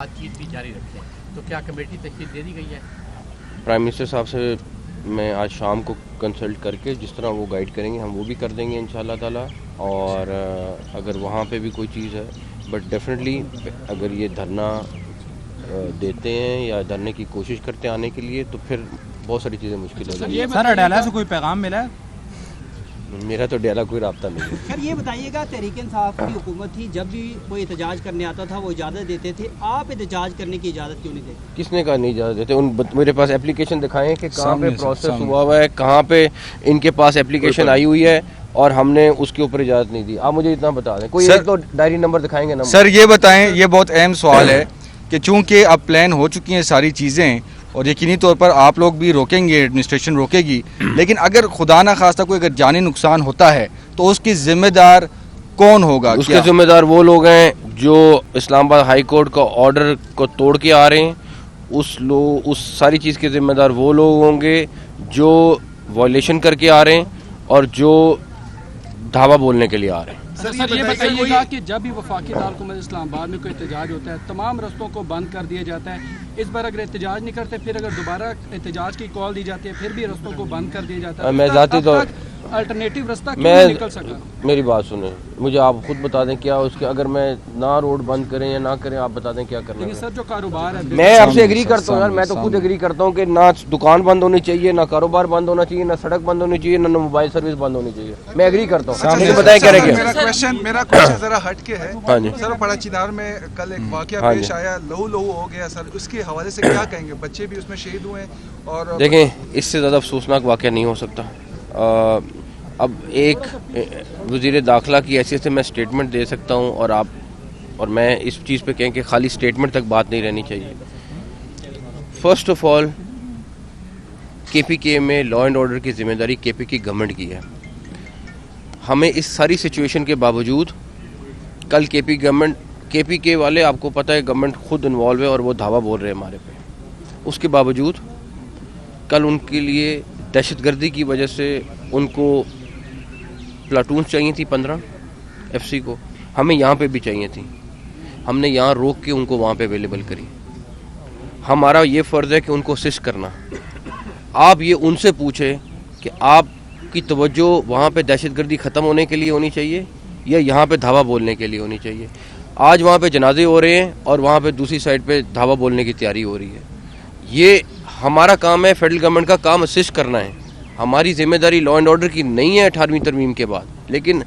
بات چیت بھی جاری رکھیں تو کیا کمیٹی تشکیل دے دی گئی ہے؟ پرائم منسٹر صاحب سے میں آج شام کو کنسلٹ کر کے جس طرح وہ گائیڈ کریں گے ہم وہ بھی کر دیں گے انشاءاللہ تعالی. اور اگر وہاں پہ بھی کوئی چیز ہے بٹ ڈیفینیٹلی اگر یہ دھرنا دیتے ہیں یا دھرنے کی کوشش کرتے ہیں آنے کے لیے تو پھر بہت ساری چیزیں مشکل ہو جائیں گی. سر اڈیالہ سے کوئی پیغام ملا ہے؟ میرا تو ڈیالہ کوئی رابطہ نہیں ہے. سر یہ بتائیے گا تحریک انصاف کی حکومت تھی جب بھی کوئی احتجاج کرنے آتا تھا وہ اجازت دیتے تھے, آپ احتجاج کرنے کی اجازت کیوں نہیں دیتے؟ کس نے کہا نہیں اجازت دیتے؟ میرے پاس اپلیکیشن دکھائیں کہ کہاں پہ پروسیس ہوا ہے, کہاں پہ ان کے پاس اپلیکیشن آئی ہوئی ہے اور ہم نے اس کے اوپر اجازت نہیں دی. آپ مجھے اتنا بتا دیں, کوئی ایک تو ڈائری نمبر دکھائیں گے نا. سر یہ بتائیں, یہ بہت اہم سوال ہے کہ چونکہ اب پلان ہو چکی ہیں ساری چیزیں اور یقینی طور پر آپ لوگ بھی روکیں گے, ایڈمنسٹریشن روکے گی, لیکن اگر خدا نہ خواستہ کوئی اگر جانی نقصان ہوتا ہے تو اس کی ذمہ دار کون ہوگا؟ اس کے ذمہ دار وہ لوگ ہیں جو اسلام آباد ہائی کورٹ کا آرڈر کو توڑ کے آ رہے ہیں. اس ساری چیز کے ذمہ دار وہ لوگ ہوں گے جو وائلیشن کر کے آ رہے ہیں اور جو دھاوا بولنے کے لیے آ رہے ہیں. سر یہ بتائیے گا کہ جب بھی وفاقی دارالحکومت اسلام آباد میں کوئی احتجاج ہوتا ہے تمام رستوں کو بند کر دیا جاتا ہے, اس بار اگر احتجاج نہیں کرتے پھر اگر دوبارہ احتجاج کی کال دی جاتی ہے پھر بھی رستوں کو بند کر دیا جاتا ہے. میں ذاتی طور الٹرنیٹیو رستہ کیوں نہیں نکل سکا؟ میری بات سنیں, مجھے آپ خود بتا دیں کیا اس کے, اگر میں نہ روڈ بند کریں یا نہ کریں آپ بتا دیں کیا کرنا ہے. سر جو کاروبار ہے میں آپ سے ایگری کرتا ہوں یار, میں تو خود ایگری کرتا ہوں کہ نہ دکان بند ہونی چاہیے, نہ کاروبار بند ہونا چاہیے, نہ سڑک بند ہونی چاہیے, نہ موبائل سروس بند ہونی چاہیے. میں ایگری کرتا ہوں. مجھے بتائیں کیا رہے گا. میرا کوشچن ذرا ہٹ کے ہے. ہاں جی سر پڑا چنار میں کل ایک واقعہ پیش آیا, لہو ہو گیا سر, اس کے حوالے سے کیا کہیں گے؟ بچے بھی اس میں شہید ہوئے ہیں اور دیکھیں اس سے زیادہ افسوسناک واقعہ نہیں ہو سکتا. اب ایک وزیر داخلہ کی حیثیت سے میں اسٹیٹمنٹ دے سکتا ہوں اور میں اس چیز پہ کہیں کہ خالی اسٹیٹمنٹ تک بات نہیں رہنی چاہیے. فرسٹ آف آل کے پی کے میں لا اینڈ آرڈر کی ذمہ داری کے پی کی گورنمنٹ کی ہے. ہمیں اس ساری سچویشن کے باوجود کل کے پی کے والے, آپ کو پتہ ہے گورنمنٹ خود انوالو ہے اور وہ دھاوا بول رہے ہیں ہمارے پہ, اس کے باوجود کل ان کے لیے دہشت گردی کی وجہ سے ان کو پلاٹونز چاہیے تھی 15 ایف سی کو, ہمیں یہاں پہ بھی چاہیے تھی. ہم نے یہاں روک کے ان کو وہاں پہ اویلیبل کری. ہمارا یہ فرض ہے کہ ان کو اسسٹ کرنا. آپ یہ ان سے پوچھیں کہ آپ کی توجہ وہاں پہ دہشت گردی ختم ہونے کے لیے ہونی چاہیے یا یہاں پہ دھاوا بولنے کے لیے ہونی چاہیے. آج وہاں پہ جنازے ہو رہے ہیں اور وہاں پہ دوسری سائڈ پہ دھاوا بولنے کی تیاری ہو رہی ہے. یہ ہمارا کام ہے, فیڈرل گورنمنٹ کا کام اسسٹ کرنا ہے. ہماری ذمہ داری لا اینڈ آرڈر کی نہیں ہے 18ویں ترمیم کے بعد, لیکن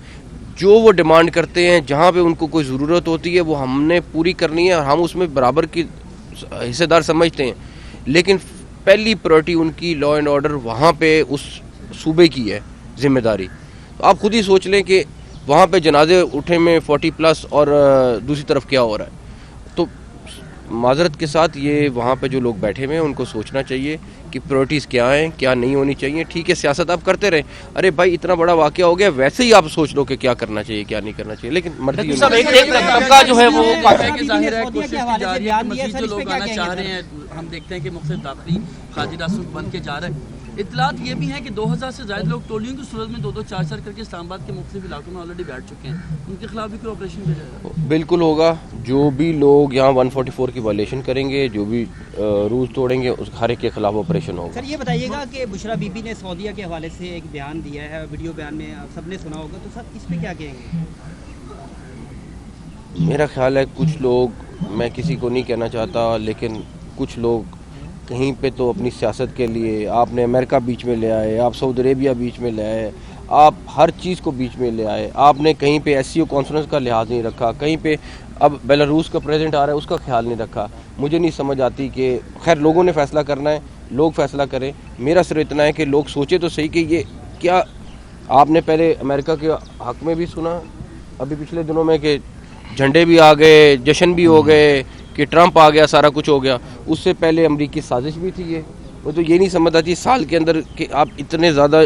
جو وہ ڈیمانڈ کرتے ہیں جہاں پہ ان کو کوئی ضرورت ہوتی ہے وہ ہم نے پوری کرنی ہے اور ہم اس میں برابر کی حصے دار سمجھتے ہیں. لیکن پہلی پرائرٹی ان کی لا اینڈ آرڈر وہاں پہ اس صوبے کی ہے ذمہ داری. تو آپ خود ہی سوچ لیں کہ وہاں پہ جنازے اٹھے میں 40+ اور دوسری طرف کیا ہو رہا ہے. تو معذرت کے ساتھ یہ وہاں پہ جو لوگ بیٹھے ہوئے ہیں ان کو سوچنا چاہیے کہ پرائرٹیز کیا ہیں, کیا نہیں ہونی چاہیے. ٹھیک ہے سیاست آپ کرتے رہیں, ارے بھائی اتنا بڑا واقعہ ہو گیا, ویسے ہی آپ سوچ لو کہ کیا کرنا چاہیے کیا نہیں کرنا چاہیے. لیکن مرضی طبقہ جو ہے وہ ظاہر ہے کوشش کی جا رہی ہے, مزید جو لوگ آنا چاہ رہے ہیں ہم دیکھتے ہیں کہ مختلف داخلی خارجی راستوں بن کے جا رہے ہیں. اطلاعات یہ بھی ہیں کہ 2000 سے زائد لوگ ٹولیوں کی صورت میں 2-4 کر کے اسلام آباد کے مختلف علاقوں میں آلریڈی بیٹھ چکے ہیں. ان کے خلاف بھی کوئی آپریشن کیا جائے گا؟ بالکل ہوگا. جو بھی لوگ یہاں 144 کی وائلیشن کریں گے, جو بھی رولز توڑیں گے, اس ہر ایک کے خلاف آپریشن ہوگا. سر یہ بتائیے گا کہ بشرا بی بی نے سعودیہ کے حوالے سے ایک بیان دیا ہے, ویڈیو بیان میں سب نے سنا ہوگا, تو سر اس پہ کیا کہیں گے؟ میرا خیال ہے کچھ لوگ, میں کسی کو نہیں کہنا چاہتا, لیکن کچھ لوگ کہیں پہ تو اپنی سیاست کے لیے آپ نے امریکہ بیچ میں لے آئے, آپ سعودی عربیہ بیچ میں لے آئے, آپ ہر چیز کو بیچ میں لے آئے. آپ نے کہیں پہ ایس سی او کانفرنس کا لحاظ نہیں رکھا, کہیں پہ اب بیلاروس کا پریزیڈنٹ آ رہا ہے اس کا خیال نہیں رکھا. مجھے نہیں سمجھ آتی کہ خیر لوگوں نے فیصلہ کرنا ہے, لوگ فیصلہ کریں. میرا صرف اتنا ہے کہ لوگ سوچے تو صحیح کہ یہ کیا آپ نے پہلے امریکہ کے حق میں بھی سنا ابھی پچھلے دنوں میں کہ جھنڈے بھی آ گئے, جشن بھی ہو گئے, کہ ٹرمپ آ گیا, سارا کچھ ہو گیا. اس سے پہلے امریکی سازش بھی تھی. یہ وہ تو یہ نہیں سمجھ آتی سال کے اندر کہ آپ اتنے زیادہ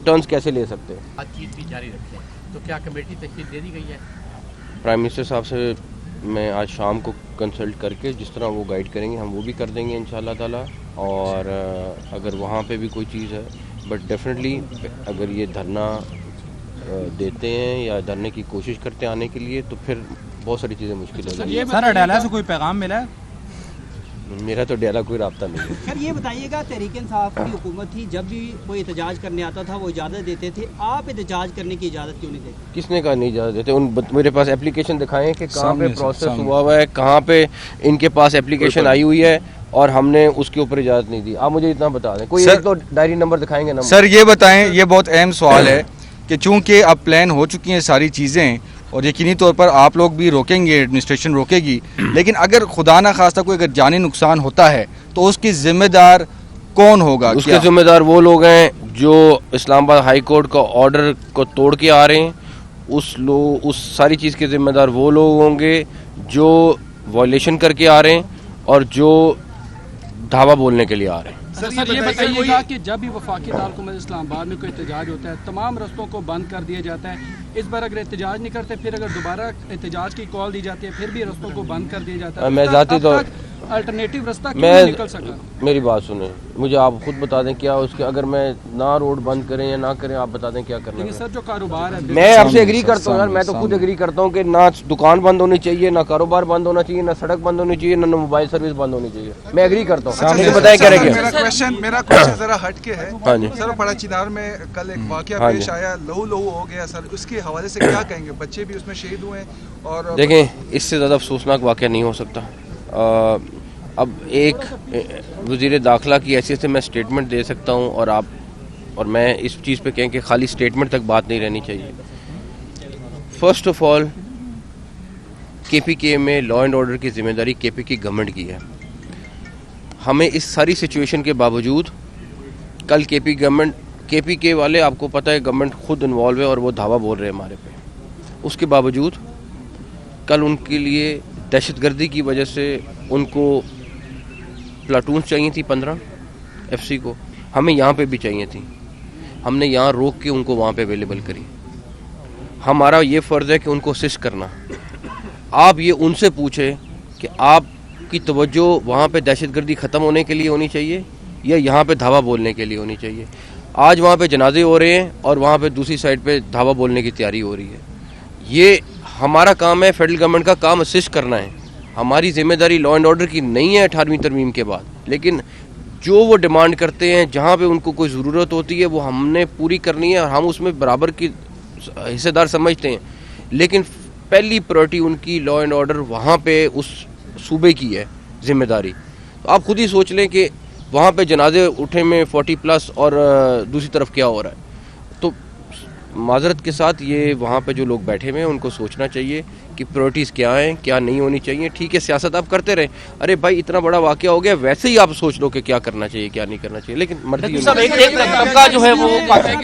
ٹرنز کیسے لے سکتے ہیں. بات چیت بھی جاری رکھیں تو کیا کمیٹی تشکیل دے دی گئی ہے؟ پرائم منسٹر صاحب سے میں آج شام کو کنسلٹ کر کے جس طرح وہ گائیڈ کریں گے ہم وہ بھی کر دیں گے انشاءاللہ تعالی. اور اگر وہاں پہ بھی کوئی چیز ہے بٹ ڈیفینیٹلی اگر یہ دھرنا دیتے ہیں یا دھرنے کی کوشش کرتے ہیں آنے کے لیے تو پھر بہت ساری چیزیں مشکل ہو جائیں گی. سر اڈیالہ سے کوئی پیغام ملا ہے؟ मेरा तो डेरा कोई रब्ता नहीं है। सर ये बताइएगा, तहरीक इंसाफ की हुकूमत थी, जब भी कोई एहतजाज करने आता था वो इजाज़त देते थे, आप एहतजाज करने की इजाज़त क्यों नहीं देते? किसने कहा नहीं इजाज़त देते? मेरे पास एप्लीकेशन दिखाएं कि कहाँ पे सामने प्रोसेस हुआ है, कहाँ पे इनके पास एप्लीकेशन आई हुई है और हमने उसके ऊपर इजाज़त नहीं दी। आप मुझे इतना बता दें, कोई सर, एक तो डायरी नंबर दिखाएंगे ना? सर ये बताएं, ये बहुत अहम सवाल है कि चूंकि अब प्लान हो चुकी हैं सारी चीज़ें और यकीनी तौर पर आप लोग भी रोकेंगे, एडमिनिस्ट्रेशन रोकेगी, लेकिन अगर खुदा ना खास्ता कोई अगर जानी नुकसान होता है तो उसकी जिम्मेदार कौन होगा? उसके जिम्मेदार वो लोग हैं जो इस्लामाबाद हाई कोर्ट का ऑर्डर को तोड़ के आ रहे हैं। उस सारी चीज़ के जिम्मेदार वो लोग होंगे जो वायलेशन करके आ रहे हैं और जो धावा बोलने के लिए आ रहे हैं। सर ये बताइएगा कि जब भी वफाकी दारकूमत इस्लामाबाद में कोई एहतजाज होता है, तमाम रस्तों को बंद कर दिया जाता है। इस बार अगर एहतजाज नहीं करते, फिर अगर दोबारा एहतजाज की कॉल दी जाती है, फिर भी रस्तों को बंद कर दिया जाता है। मैं ज़ाती तौर अल्टरनेटिव रास्ता क्यों नहीं निकल सका? मेरी बात सुने, मुझे आप खुद बता दें क्या उसके, अगर मैं ना रोड बंद करें या ना करें, आप बता दें क्या करना है। सर जो कारोबार है, मैं आपसे एग्री करता हूँ यार, मैं तो खुद एग्री करता हूँ कि ना दुकान बंद होनी चाहिए, ना कारोबार बंद होना चाहिए, ना सड़क बंद होनी चाहिए, ना मोबाइल सर्विस बंद होनी चाहिए। मैं एग्री करता हूँ, लेकिन बताएं क्या रहेगा। मेरा क्वेश्चन जरा हट के है। हाँ जी सर, बड़ा चिनार में कल एक वाकया हाँ पेश आया, लहू लहू हो गया सर, उसके हवाले से क्या कहेंगे? बच्चे भी उसमें शहीद हुए और देखें, इससे ज़्यादा अफसोसनाक वाकया नहीं हो सकता। अब एक वज़ीर दाखिला की हैसियत से मैं स्टेटमेंट दे सकता हूँ और मैं इस चीज़ पे कहें कि खाली स्टेटमेंट तक बात नहीं रहनी चाहिए। फर्स्ट ऑफ ऑल, KPK में लॉ एंड ऑर्डर की जिम्मेदारी KPK गवर्नमेंट की है। हमें इस सारी सिचुएशन के बावजूद कल KPK वाले, आपको पता है गवर्नमेंट खुद इन्वॉल्व है और वो धावा बोल रहे हैं हमारे पे, उसके बावजूद कल उनके लिए दहशतगर्दी की वजह से उनको प्लाटून्स चाहिए थी 15 FC को, हमें यहाँ पे भी चाहिए थी। हमने यहाँ रोक के उनको वहाँ पे अवेलेबल करी। हमारा ये फ़र्ज़ है कि उनको असिस्ट करना। आप ये उनसे पूछें कि आपकी तवज्जो वहाँ पे दहशतगर्दी ख़त्म होने के लिए होनी चाहिए या यहाँ पे धावा बोलने के लिए होनी चाहिए। आज वहाँ पे जनाजे हो रहे हैं और वहाँ पे दूसरी साइड पे धावा बोलने की तैयारी हो रही है। ये हमारा काम है, फेडरल गवर्नमेंट का काम असिस्ट करना है। हमारी जिम्मेदारी लॉ एंड ऑर्डर की नहीं है 18वीं तरमीम के बाद, लेकिन जो वो डिमांड करते हैं, जहाँ पे उनको कोई ज़रूरत होती है, वो हमने पूरी करनी है और हम उसमें बराबर की हिस्सेदार समझते हैं। लेकिन पहली प्रायोरिटी उनकी लॉ एंड ऑर्डर वहाँ पे उस सूबे की है जिम्मेदारी। तो आप खुद ही सोच लें कि वहाँ पे जनाजे उठे में 40+ और दूसरी तरफ क्या हो रहा है। तो माजरत के साथ ये वहाँ पे जो लोग बैठे हुए हैं उनको सोचना चाहिए कि प्रायोरिटीज़ क्या हैं, क्या नहीं होनी चाहिए। ठीक है, सियासत आप करते रहें, अरे भाई इतना बड़ा वाक़या हो गया, वैसे ही आप सोच लो कि क्या करना चाहिए क्या नहीं करना चाहिए, लेकिन मर्जी सब एक तबका जो है वो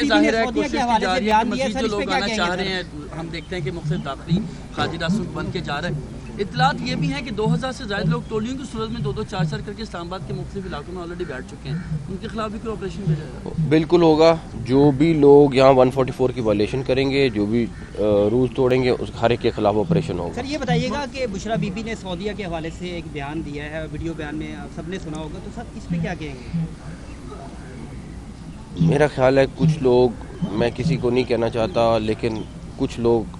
जाहिर है कोशिश की जा रही है कि मज़ीद जो लोग आना चाह रहे हैं, हम देखते हैं कि मुख्तलिफ दाखिली खाजी रास्तों बन के जा रहे हैं। इतलात ये भी हैं कि 2000 से ज़्यादा लोग टोलियों की सूरत में 2-2, 4-4 करके इस्लामाबाद के मुख्तलिफ इलाकों में ऑलरेडी बैठ चुके हैं। उनके खिलाफ भी कोई ऑपरेशन भेजा जाएगा? बिल्कुल होगा। जो भी लोग यहाँ 144 की वायलेशन करेंगे, जो भी रूल्स तोड़ेंगे, उस हर एक के खिलाफ ऑपरेशन होगा। सर ये बताइएगा कि बुशरा बीबी ने सऊदीया के हवाले से एक बयान दिया है, वीडियो बयान में सबने सुना होगा, तो सर इस पर क्या कहेंगे? मेरा ख्याल है कुछ लोग, मैं किसी को नहीं कहना चाहता, लेकिन कुछ लोग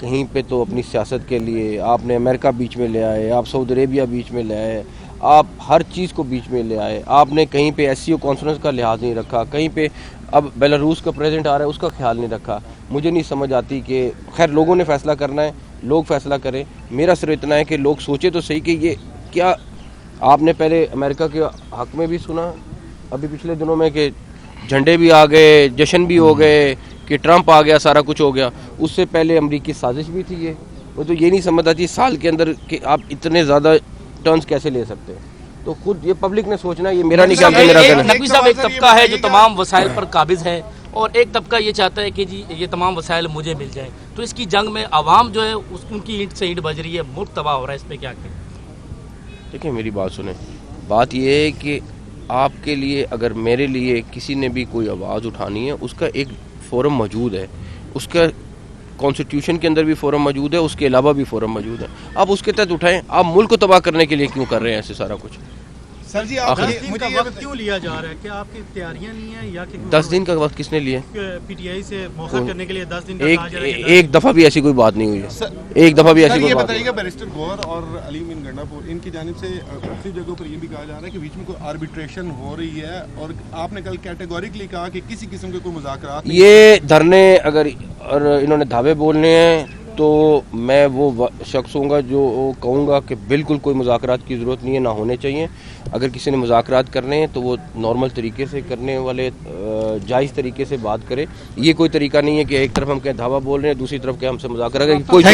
कहीं पे तो अपनी सियासत के लिए, आपने अमेरिका बीच में ले आए, आप सऊदी अरेबिया बीच में ले आए, आप हर चीज़ को बीच में ले आए, आपने कहीं पे SCO कॉन्फ्रेंस का लिहाज नहीं रखा, कहीं पे अब बेलारूस का प्रेसिडेंट आ रहा है उसका ख्याल नहीं रखा। मुझे नहीं समझ आती कि खैर लोगों ने फ़ैसला करना है, लोग फ़ैसला करें। मेरा सिर्फ इतना है कि लोग सोचे तो सही कि ये क्या, आपने पहले अमेरिका के हक़ में भी सुना अभी पिछले दिनों में कि झंडे भी आ गए, जश्न भी हो गए, कि ट्रंप आ गया, सारा कुछ हो गया। उससे पहले अमरीकी साजिश भी थी ये। वो तो ये नहीं समझ आती साल के अंदर कि आप इतने ज़्यादा टर्न्स कैसे ले सकते हैं। तो खुद ये पब्लिक ने सोचना, ये मेरा नहीं काम, मेरा करना। नकवी साहब, एक तबका है जो तमाम वसाइल पर काबिज है और एक तबका ये चाहता है कि जी ये तमाम वसाइल मुझे मिल जाए। तो इसकी जंग में आवाम जो है उनकी ईंट से ईंट बज रही है, मुल्क तबाह हो रहा है, इस पर क्या कहें? देखिए मेरी बात सुने, बात ये है कि आपके लिए, अगर मेरे लिए किसी ने भी कोई आवाज़ उठानी है, उसका एक फ़ोरम मौजूद है, उसका कॉन्स्टिट्यूशन के अंदर भी फ़ोरम मौजूद है, उसके अलावा भी फ़ोरम मौजूद है। आप उसके तहत उठाएं। आप मुल्क को तबाह करने के लिए क्यों कर रहे हैं ऐसे सारा कुछ? सर जी आप मुझे ये क्यों लिया जा रहा है? क्या आपकी तैयारियां नहीं है या कि 10 दिन का वक्त किसने लिया? पीटीआई से मौखर करने के लिए 10 दिन का कहा जा रहा है? एक दफा भी ऐसी कोई बात नहीं हुई है, एक दफा भी ऐसी कोई ये बात बताइएगा, बैरिस्टर गौहर और अली मीन गंडापुर इनकी जानिब से दूसरी जगहों पर ये भी कहा जा रहा है कि बीच में कोई आर्बिट्रेशन हो रही है, और आपने कल कैटेगोरिकली कहा कि किसी किस्म के कोई मुज़ाकरात नहीं। ये धरने अगर और इन्होंने धावे बोलने हैं तो मैं वो शख्स होऊंगा जो कहूँगा कि बिल्कुल कोई मुज़ाकरात की ज़रूरत नहीं है, ना होने चाहिए। अगर किसी ने मुज़ाकरात करने हैं तो वो नॉर्मल तरीके से करने वाले जायज़ तरीके से बात करे। ये कोई तरीका नहीं है कि एक तरफ हम कहें धावा बोल रहे हैं, दूसरी तरफ के हमसे मुज़ाकरा करें। कोई